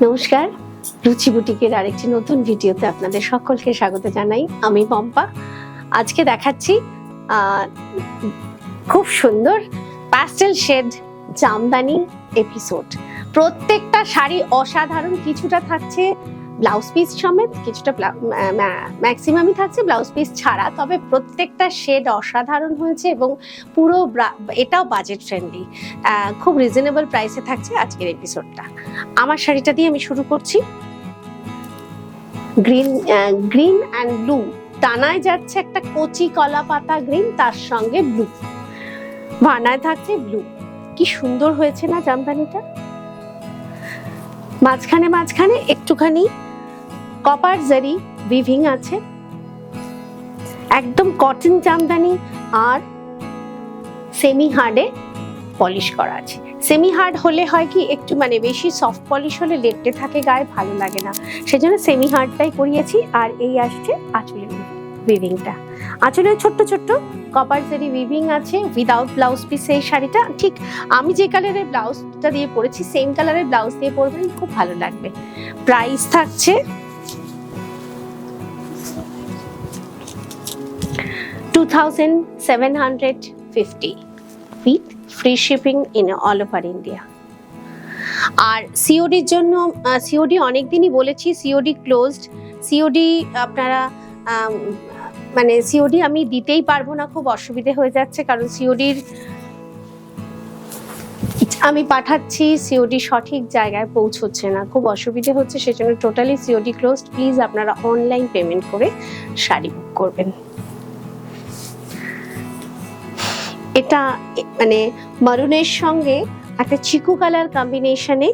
নমস্কার, রুচি বুটিকের আরেকটি নতুন ভিডিওতে আপনাদের সকলকে স্বাগত জানাই। আমি পম্পা। আজকে দেখাচ্ছি খুব সুন্দর প্যাস্টেল শেড জামদানি এপিসোড। প্রত্যেকটা শাড়ি অসাধারণ, কিছুটা থাকছে ব্লাউজ পিস সমেত, কিছুটা ম্যাক্সিমামই থাকছে ব্লাউজ পিস ছাড়া। তবে প্রত্যেকটা শেড অসাধারণ হয়েছে এবং পুরো এটাও বাজেট ফ্রেন্ডলি, খুব রিজনেবল প্রাইসে থাকছে আজকের এপিসোডটা। আমার শাড়িটা দিয়ে আমি শুরু করছি। গ্রিন অ্যান্ড ব্লু টানায় যাচ্ছে, একটা কচি কলা পাতা গ্রিন, তার সঙ্গে ব্লু ভানায় থাকছে ব্লু। কি সুন্দর হয়েছে না জামদানিটা। মাঝখানে মাঝখানে একটুখানি কপার জারি উইভিং আছে, একদম কটন জামদানি আর সেমি হার্ডে পলিশ করা আছে। সেমি হার্ড হলে হয় কি, একটু বেশি সফট পলিশ হলে লেপটে থাকে গায়ে, ভালো লাগে না, সেজন্য সেমি হার্ডটাই করিয়েছি। আর এই আসছে আঁচলের উইভিংটা। আঁচলে ছোট্ট ছোট্ট কপার জারি উইভিং আছে উইদাউট ব্লাউজ পিস। এই শাড়িটা ঠিক আমি যে কালারের ব্লাউজটা দিয়ে পরেছি সেম কালারের ব্লাউজ দিয়ে পরবেন, খুব ভালো লাগবে। প্রাইস থাকছে 2750 with free shipping in all over India. আর সিওডির জন্য, সিওডি অনেকদিনই বলেছি সিওডি ক্লোজড। সিওডি আপনারা সিওডি আমি দিতেই পারবো না, খুব অসুবিধে হয়ে যাচ্ছে, কারণ সিওডির আমি পাঠাচ্ছি, সিওডি সঠিক জায়গায় পৌঁছচ্ছে না, খুব অসুবিধে হচ্ছে, সেজন্য টোটালি সিওডি ক্লোজড। প্লিজ আপনারা অনলাইন পেমেন্ট করে শাড়ি বুক করবেন। এটা মারুনের সঙ্গে একটা চিকু কালার কম্বিনেশনে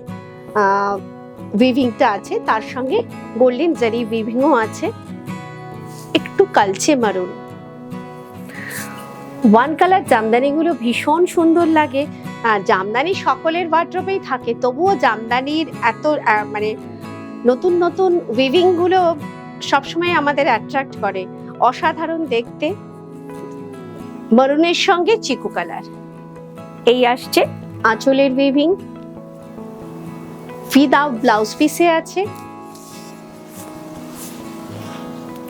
উইভিংটা আছে, তার সঙ্গে গোল্ডেন জারি উইভিংও আছে, একটু কালচে মারুন। ওয়ান কালার জামদানিগুলো ভীষণ সুন্দর লাগে। জামদানি সকলের ওয়ার্ড্রোবেই থাকে, তবুও জামদানির এত নতুন নতুন উইভিং গুলো সবসময় আমাদের অ্যাট্রাক্ট করে, অসাধারণ দেখতে। মারুনের সঙ্গে চিকু কালার। এই আসছে আঁচলের উইভিং উইদাউট ব্লাউজ পিসে আছে,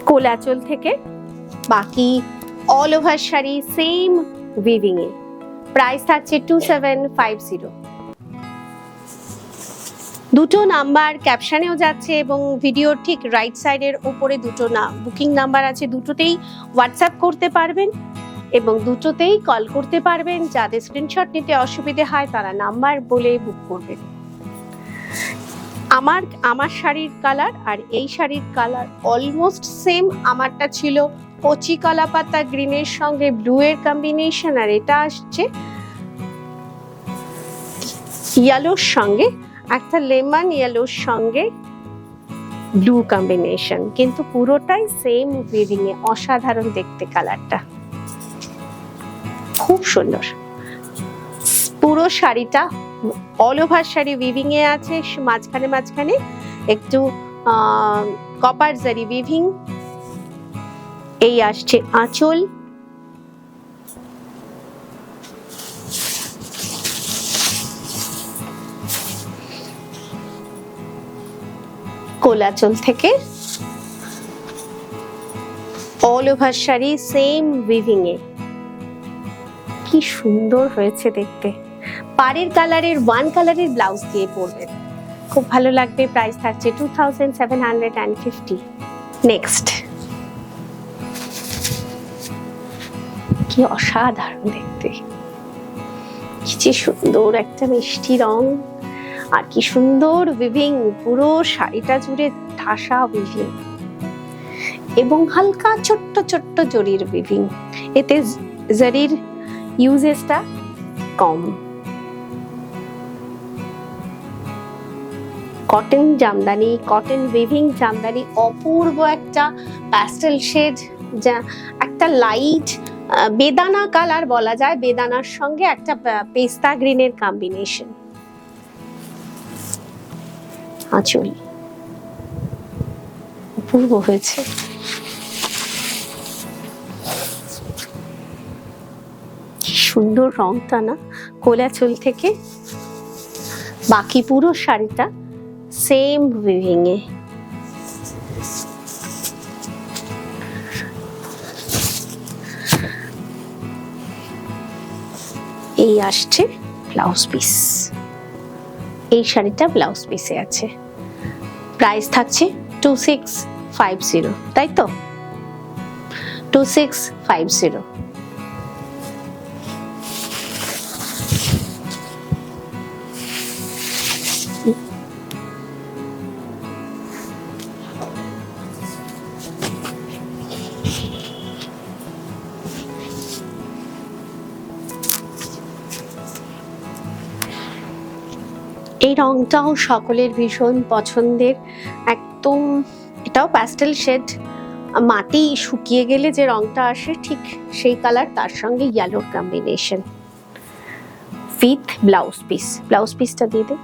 কোল আঁচল থেকে বাকি all over sari same weaving এ। প্রাইস থাকছে 2750। দুটো নাম্বার ক্যাপশনেও যাচ্ছে এবং ভিডিওর ঠিক রাইট সাইডের উপরে দুটো বুকিং নাম্বার আছে, দুটোতেই হোয়াটসঅ্যাপ করতে পারবেন এবং দুটোতেই কল করতে পারবেন। যাদের স্ক্রিনশট নিতে অসুবিধে হয় তারা নাম্বার বলে বুক করবেন। আমার শাড়ির কালার আর এই শাড়ির কালার অলমোস্ট সেম। আমারটা ছিল কচি কলা পাতা গ্রিনের সঙ্গে ব্লু এর কম্বিনেশন, আর এটা আসছে ইয়েলোর সঙ্গে একটা লেমন ইয়েলোর সঙ্গে ব্লু কম্বিনেশন, কিন্তু পুরোটাই সেম উইভিং এ। অসাধারণ দেখতে কালারটা, খুব সুন্দর। পুরো শাড়িটা অল ওভার শাড়ি উইভিং এ আছে, মাঝখানে মাঝখানে একটু কপার জারি উইভিং। এই আসছে আঁচল, কোলাচল থেকে all over sari same weaving এ। কি সুন্দর হয়েছে দেখতে। পাড়ের কালারের ওয়ান কালারের ব্লাউজ দিয়ে পরবেন, খুব ভালো লাগবে। প্রাইস থাকছে 2750। নেক্সট, কি অসাধারণ দেখতে, কি যে সুন্দর একটা মিষ্টি রং, আর কি সুন্দর উইভিং, পুরো শাড়িটা জুড়ে ঠাসা উইভিং এবং হালকা ছোট্ট ছোট্ট জরির উইভিং। এতে জরির ইউজেসটা কম। Cotton jamdani, cotton weaving jamdani, অপূর্ব একটা প্যাস্টেল শেড, যা একটা লাইট বেদানা কালার বলা যায়, বেদানার সঙ্গে একটা পেস্তা গ্রিনের কম্বিনেশন। আঁচল অপূর্ব হয়েছে। কি সুন্দর রংটা না, কোলাচল থেকে বাকি পুরো শাড়িটা সেম উইভিং এ। এই আসছে ব্লাউজ পিস, এই শাড়িটা ব্লাউজ পিসে আছে। প্রাইস থাকছে 2650, তাই তো? 2650। এই রংটাও সকলের ভীষণ পছন্দের, একদম এটাও প্যাস্টেল শেড, মাটি শুকিয়ে গেলে যে রংটা আসে ঠিক সেই কালার, তার সঙ্গে ইয়েলোর combination with blouse piece. Blouse পিসটা দিয়ে দে।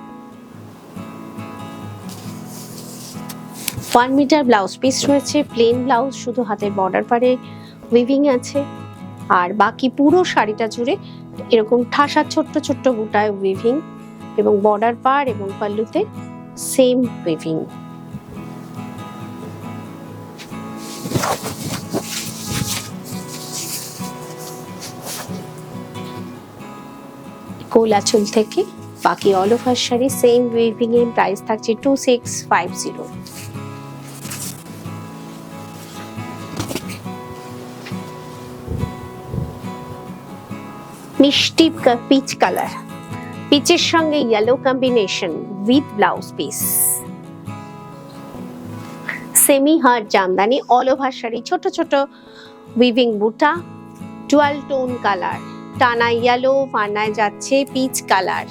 1 মিটার ব্লাউজ পিস রয়েছে, প্লেন ব্লাউজ, শুধু হাতের বর্ডার পারে উইভিং আছে, আর বাকি পুরো শাড়িটা জুড়ে এরকম ঠাসা ছোট্ট ছোট্ট বুটায় উইভিং, এবং বর্ডার পার এবং পাল্লুতে সেম উইভিং। কোল আঁচল থেকে বাকি all over sari same weaving এর। প্রাইস থাকছে 2650। মিষ্টি পিচ কালার, পিচের সঙ্গে yellow combination with blouse piece. Semi hard Jamdani all over sari, ছোট ছোট উইভিং বুটা, ডুয়াল টোন কালার, টানা ইয়েলো, ফানায় যাচ্ছে পিচ কালার।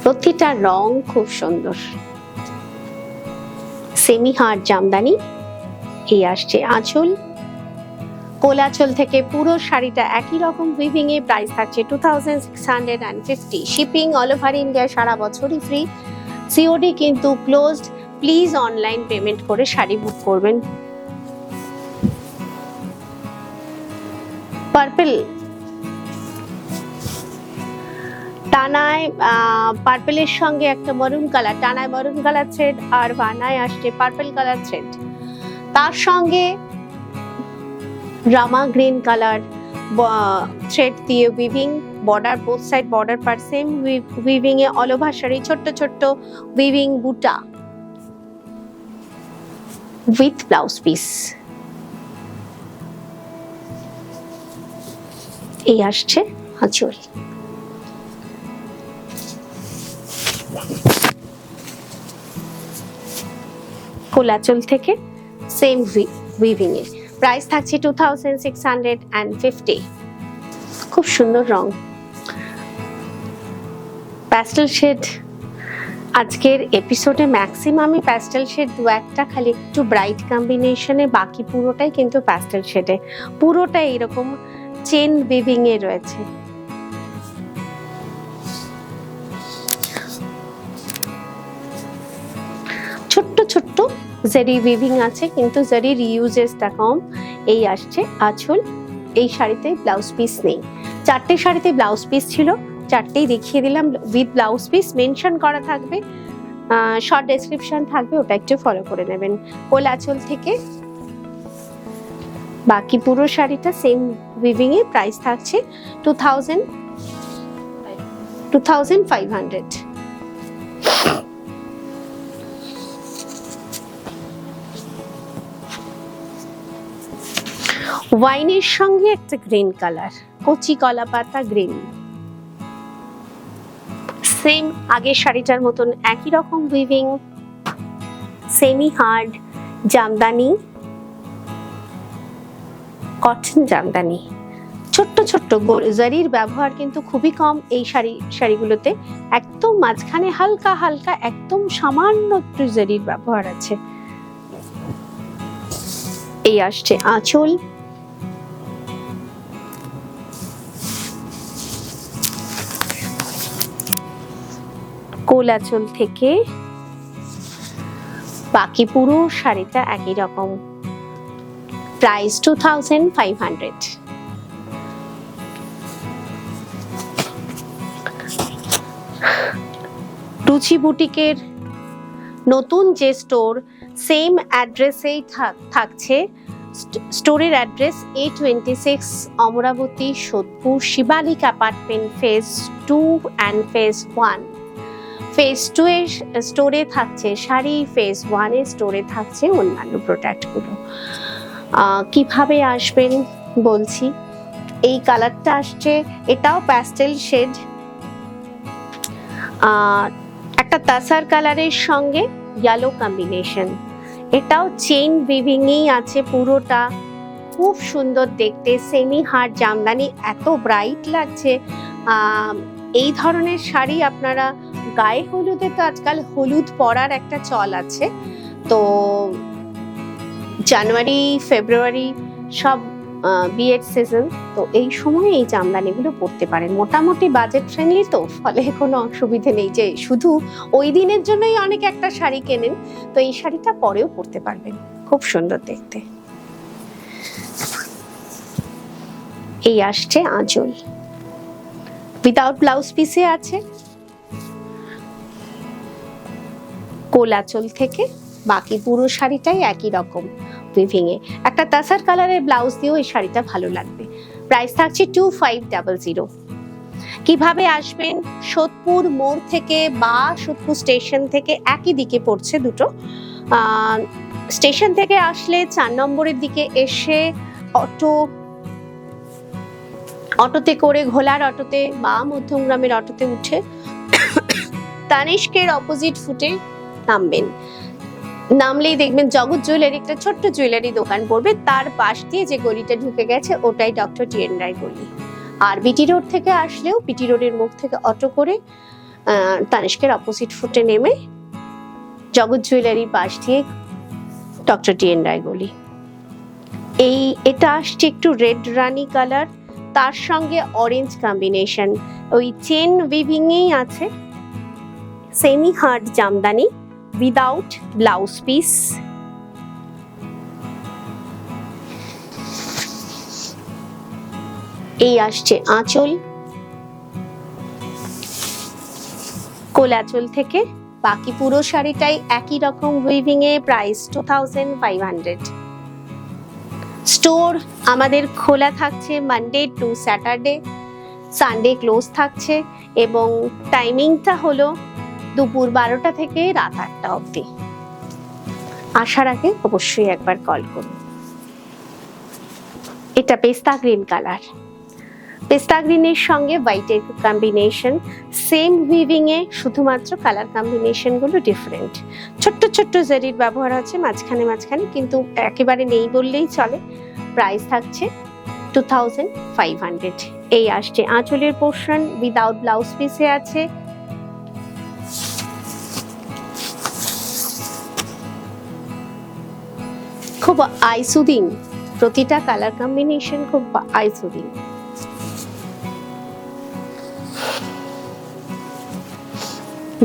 প্রতিটা রং খুব সুন্দর। সেমি হার্ড জামদানি, এই আসছে আঁচল, কোলাচল থেকে পুরো শাড়িটা একই রকম উইভিং এ। প্রাইস থাকছে 2650। শিপিং অল ওভার ইন্ডিয়া, সারা বছরই ফ্রি। সিওডি কিন্তু ক্লোজড। প্লিজ অনলাইন পেমেন্ট করে শাড়ি বুক করবেন। পার্পল, টানায় পার্পলের সঙ্গে একটা মারুন কালার, টানায় মারুন কালার থ্রেড, আর বানায় আসছে পার্পল কালার থ্রেড, তার সঙ্গে রামা গ্রিন কালার থ্রেড দিয়ে weaving, border both side border পার সেম উইভিং এ, অল ওভার শাড়ি ছোট্ট ছোট্ট উইভিং বুটা উইথ ব্লাউজ পিস। এই আসছে আঁচল। কোলাচল থেকে সেম উইভিং এ। প্রাইস থাকছে 2650। খুব সুন্দর রং, প্যাস্টেল শেড। আজকের এপিসোডে ম্যাক্সিমামই প্যাস্টেল শেড, দু একটা খালি একটু ব্রাইট কম্বিনেশনে, বাকি পুরোটাই কিন্তু প্যাস্টেল শেডে, পুরোটাই এরকম চেন উইভিং এ রয়েছে। ছোট্ট ছোট্ট জারি উইভিং আছে, কিন্তু জারি রিইউজেসটা কম। এই আসছে আঁচল। এই শাড়িতে ব্লাউজ পিস নেই, চারটে শাড়িতে ব্লাউজ পিস ছিল, চারটেই দেখিয়ে দিলাম উইথ ব্লাউজ পিস। মেনশন করা থাকবে, শর্ট ডেসক্রিপশন থাকবে, ওটা একটু ফলো করে নেবেন। কোল আঁচল থেকে বাকি পুরো শাড়িটা সেম উইভিং এ। প্রাইস থাকছে 2500। ওয়াইনের সঙ্গে একটা গ্রিন কালার, কচি কলা পাতা গ্রিন, সেম আগের শাড়িটার মতন একই রকম weaving, semi hard Jamdani, cotton Jamdani, ছোট্ট ছোট্ট জারির ব্যবহার কিন্তু খুবই কম এই শাড়িগুলোতে। একদম মাঝখানে হালকা হালকা একদম সামান্য একটু জারির ব্যবহার আছে। এই আসছে আঁচল। কোল আঁচল থেকে বাকি পুরো শাড়িটা একই রকম। প্রাইস 2500। রুচি বুটিকের নতুন যে স্টোর, সেম অ্যাড্রেসেই থাকছে। স্টোরের address A26 Amarabati, Sodepur, Shivalik apartment, phase 2 and phase 1। Phase 2 এর স্টোরে থাকছে শাড়ি, ফেজ 1 এর স্টোরে থাকছে অন্যান্য প্রোডাক্টগুলো। কিভাবে আসবেন বলছি। এই কালারটা আসছে, এটাও প্যাস্টেল শেড, একটা তাসার কালারের সঙ্গে ইয়েলো কম্বিনেশন। এটাও চেইন উইভিংই আছে পুরোটা, খুব সুন্দর দেখতে। সেমি হার্ড জামদানি, এত ব্রাইট লাগছে। এই ধরনের শাড়ি আপনারা গায়ে হলুদে, তো আজকাল হলুদ পরার একটা চল আছে, তো জানুয়ারি ফেব্রুয়ারি সব বিয়ের সিজন, তো এই সময় এই জামদানিগুলো পরতে পারেন। মোটামুটি বাজেট ফ্রেন্ডলি, তো ফলে কোনো অসুবিধে নেই যে শুধু ওই দিনের জন্যই অনেক একটা শাড়ি কেনেন, তো এই শাড়িটা পরেও পরতে পারবেন, খুব সুন্দর দেখতে। এই আসছে আঁচল, উইদাউট ব্লাউজ পিসে আছে। কোল আঁচল থেকে বাকি পুরো শাড়িটাই একই রকম উইভিং এ। একটা তাসার কালারের ব্লাউজ দিয়েও এই শাড়িটা ভালো লাগবে। প্রাইস থাকছে 2500। কিভাবে আসবেন? সোদপুর মোড় থেকে বা সোদপুর স্টেশন থেকে, একই দিকে পড়ছে দুটো। স্টেশন থেকে আসলে 4 নম্বরের দিকে এসে অটোতে করে, ঘোলার অটোতে বা মধ্যমগ্রামের অটোতে উঠে তানিষ্কের অপোজিট ফুটে নামবেন। নামলেই দেখবেন জগৎ জুয়েলারি, একটা ছোট্ট জুয়েলারি দোকান পড়বে, তার পাশ দিয়ে যে গলিটা ঢুকে গেছে ওটাই ডক্টর টি.এন. রায় গলি। আর বিটি রোড থেকে আসলেও বিটি রোডের মুখ থেকে অটো করে তানিষ্কের অপোজিট ফুটে নেমে জগৎ জুয়েলারি পাশ দিয়ে ডক্টর টি.এন. রায় গলি। এটা আসছে একটু রেড রানি কালার, তার সঙ্গে অরেঞ্জ কম্বিনেশন, ওই চেন উইভিং এই আছে। Semi hard Jamdani, without blouse piece. এই আসছে আঁচল, কোল আঁচল থেকে বাকি পুরো শাড়িটাই একই রকম উইভিং এ। প্রাইস 2500। স্টোর আমাদের খোলা থাকছে Monday to Saturday, Sunday close থাকছে, এবং টাইমিংটা হলো দুপুর 12টা থেকে রাত 8টা অবধি। আসার আগে অবশ্যই একবার কল করুন। এটা পেস্তা গ্রিন কালার, পেস্তা গ্রিনের সঙ্গে হোয়াইটের কম্বিনেশন, সেম উইভিং এ, শুধুমাত্র কালার কম্বিনেশন গুলো ডিফারেন্ট। ছোট্ট ছোট্ট জারির ব্যবহার আছে মাঝখানে মাঝখানে, কিন্তু একেবারে নেই বললেই চলে। প্রাইস থাকছে 2500। এই আসছে আঁচলের পোর্শন, উইদাউট ব্লাউজ পিসে আছে। খুব আই সুদিং, প্রতিটা কালার কম্বিনেশন খুব I soothing.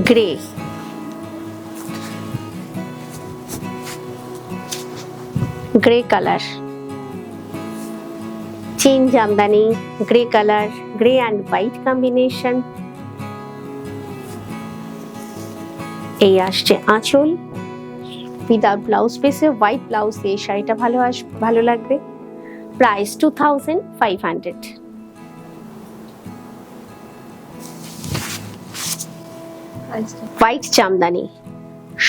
Grey, grey colour, chain Jamdani, grey colour, grey and white combination. এই আসছে আঁচল, উইদাউট ব্লাউজ পিসে, হোয়াইট ব্লাউজ দিয়ে শাড়িটা ভালো লাগবে। প্রাইস 2500। হোয়াইট জামদানি,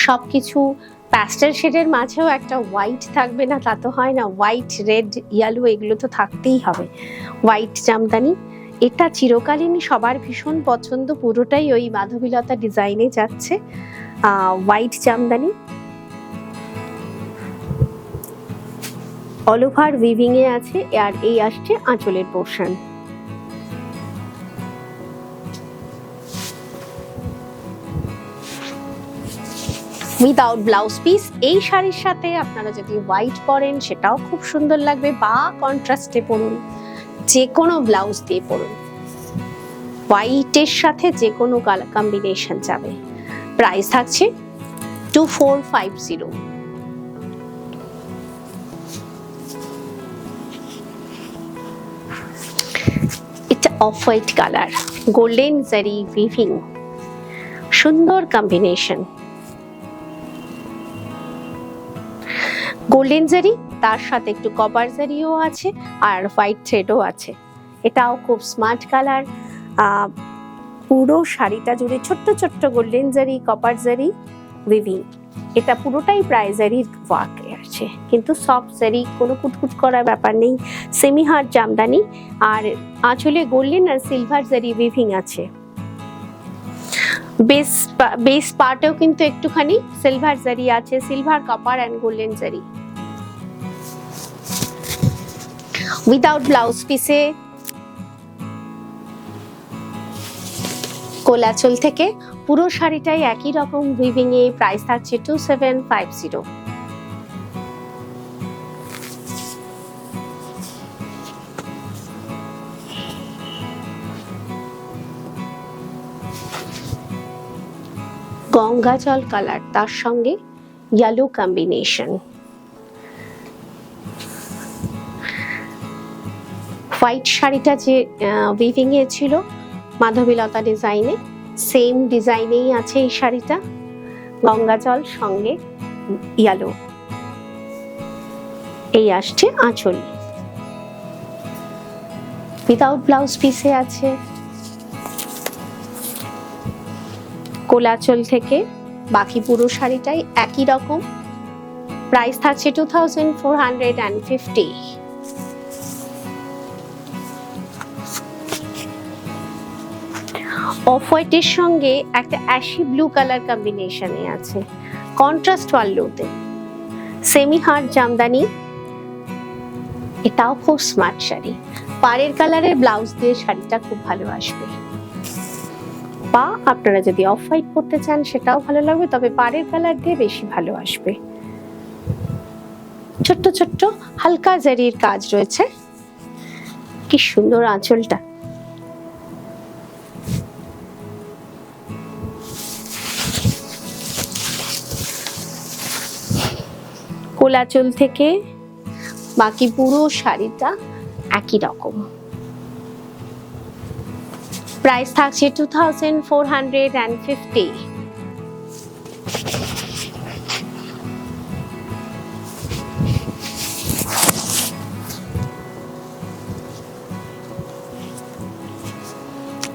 সবকিছু প্যাস্টেল শেডের মাঝেও একটা হোয়াইট থাকবে না তা তো হয় না। হোয়াইট, রেড, ইয়েলো এগুলো তো থাকতেই হবে। হোয়াইট জামদানি, এটা চিরকালীন সবার ভীষণ পছন্দ, পুরোটাই ওই মাধবীলতা ডিজাইনে যাচ্ছে। White jamdani, all over weaving এ আছে। আর এই আসছে আঁচলের পোর্শন। Without blouse piece. এই শাড়ির সাথে আপনারা যদি হোয়াইট পরেন সেটাও খুব সুন্দর লাগবে, বা কন্ট্রাস্টে পরুন, যে কোনো ব্লাউজ দিয়ে পরুন, হোয়াইটের সাথে যে কোনো কালার কম্বিনেশন যাবে। প্রাইস থাকছে 2450। এটা অফ হোয়াইট কালার, গোল্ডেন জারি উইভিং, সুন্দর কম্বিনেশন। গোল্ডেন জারি, তার সাথে একটু কপার জারিও আছে আর হোয়াইট থ্রেডও আছে। এটাও খুব স্মার্ট কালার। পুরো শাড়িটা জুড়ে ছোট্ট ছোট্ট গোল্ডেন জারি, কপার জারি উইভিং। এটা পুরোটাই প্রায় জারির ওয়ার্কে আছে, কিন্তু সফট জারি, কোনো কুটকুট করার ব্যাপার নেই। সেমি হার্ড জামদানি আর আঁচলে গোল্ডেন আর সিলভার জারি উইভিং আছে। বেস পার্টেও কিন্তু একটুখানি সিলভার জারি আছে, সিলভার, কপার এন্ড গোল্ডেন জারি। উইদাউট ব্লাউজ পিসে কোলাচল থেকে পুরো শাড়িটাই একই রকম উইভিং এ। প্রাইস থাকছে 2750। গঙ্গা জল কালার, তার সঙ্গে ইয়েলো কম্বিনেশন। হোয়াইট শাড়িটা যে উইভিং এ ছিল মাধবীলতা ডিজাইনে, সেম ডিজাইনেই আছে এই শাড়িটা। গঙ্গা জল সঙ্গে ইয়েলো। এই আসছে আঁচল, উইদাউট ব্লাউজ পিসে আছে। কোলাচল থেকে বাকি পুরো শাড়িটাই একই রকম। প্রাইস থাকছে 2450। অফ হোয়াইটের সঙ্গে একটা অ্যাশি ব্লু কালার কম্বিনেশনে আছে, কন্ট্রাস্ট পাল্লুতে। সেমি হার্ড জামদানি, এটাও খুব স্মার্ট শাড়ি। পাড়ের কালারের ব্লাউজ দিয়ে শাড়িটা খুব ভালো আসবে, বা আপনারা যদি অফ হোয়াইট পরতে চান সেটাও ভালো লাগবে, তবে পাড়ের কালার দিয়ে বেশি ভালো আসবে। ছোট্ট ছোট্ট হালকা জারির কাজ রয়েছে। কি সুন্দর আঁচলটা। কোলাচল থেকে বাকি পুরো শাড়িটা একই রকম। প্রাইস থাকছে 2450।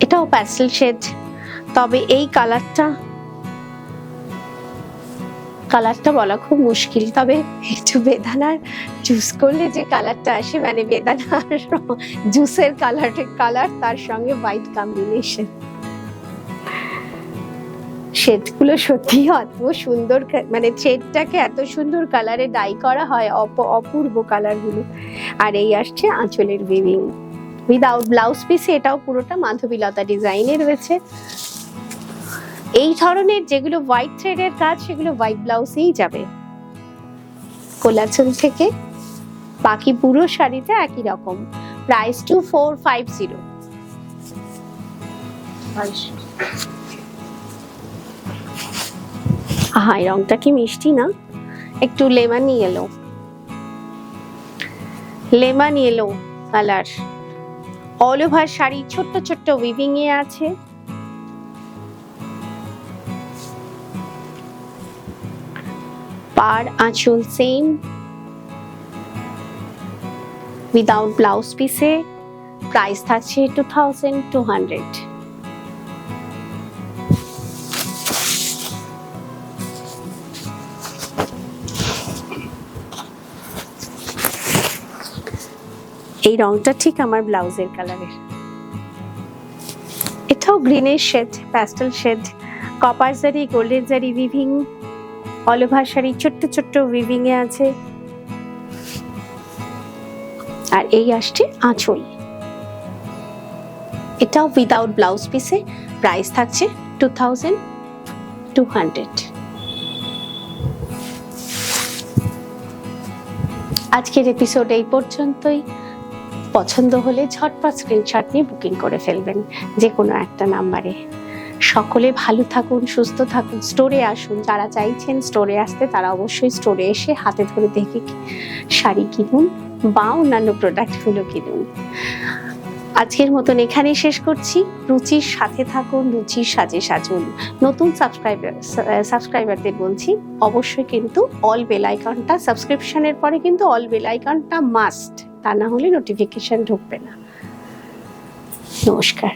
এটাও প্যাস্টেল শেড, তবে এই কালারটা বলা খুব মুশকিল। তবে একটু বেদানার জুস করলে যে কালারটা আসে, মানে বেদানার জুসের কালার তার সঙ্গে হোয়াইট কম্বিনেশন, শেডগুলো সত্যি এত সুন্দর, মানে থ্রেডটাকে এত সুন্দর কালারে ডাই করা হয়, অপূর্ব কালারগুলো। আর এই আসছে আঁচলের উইভিং উইদাউট ব্লাউজ পিসে। এটাও পুরোটা মাধবীলতা ডিজাইনে রয়েছে। এই ধরনের যেগুলো হোয়াইট থ্রেডের কাজ, সেগুলো হোয়াইট ব্লাউজেই যাবে। কোলাচল থেকে বাকি পুরো শাড়িটা একই রকম। প্রাইস 2450। এই রংটা কি মিষ্টি না, একটু lemon yellow colour. All over sari ছোট্ট ছোট্ট উইভিং এ আছে। পাড় আঁচল সেম, উইদাউট ব্লাউজ পিসে। প্রাইস থাকছে 2200। এই রংটা ঠিক আমার ব্লাউজের কালারের। এটাও গ্রিনের শেড, প্যাস্টেল শেড, কপার জারি, গোল্ডেন জারি উইভিং। অল ওভার শাড়ি ছোট্ট ছোট্ট উইভিং এ আছে। আর এই আসছে আঁচল, এটাও উইদাউট ব্লাউজ পিসে। প্রাইস থাকছে 2200। আজকের এপিসোড এই পর্যন্তই। পছন্দ হলে ঝটপট স্ক্রিনশট নিয়ে বুকিং করে ফেলবেন যে কোনো একটা নাম্বারে। সকলে ভালো থাকুন, সুস্থ থাকুন, স্টোরে আসুন। যারা চাইছেন স্টোরে আসতে তারা অবশ্যই স্টোরে এসে হাতে ধরে দেখে শাড়ি কিনুন বা অন্যান্য প্রোডাক্টগুলো কিনুন। আজকের মতন এখানেই শেষ করছি। রুচির সাথে থাকুন, রুচির সাজে সাজুন। নতুন সাবস্ক্রাইবারদের বলছি অবশ্যই কিন্তু অল বেল আইকনটা, সাবস্ক্রিপশনের পরে কিন্তু অল বেল আইকনটা মাস্ট, তা না হলে নোটিফিকেশন ঢুকবে না। নমস্কার।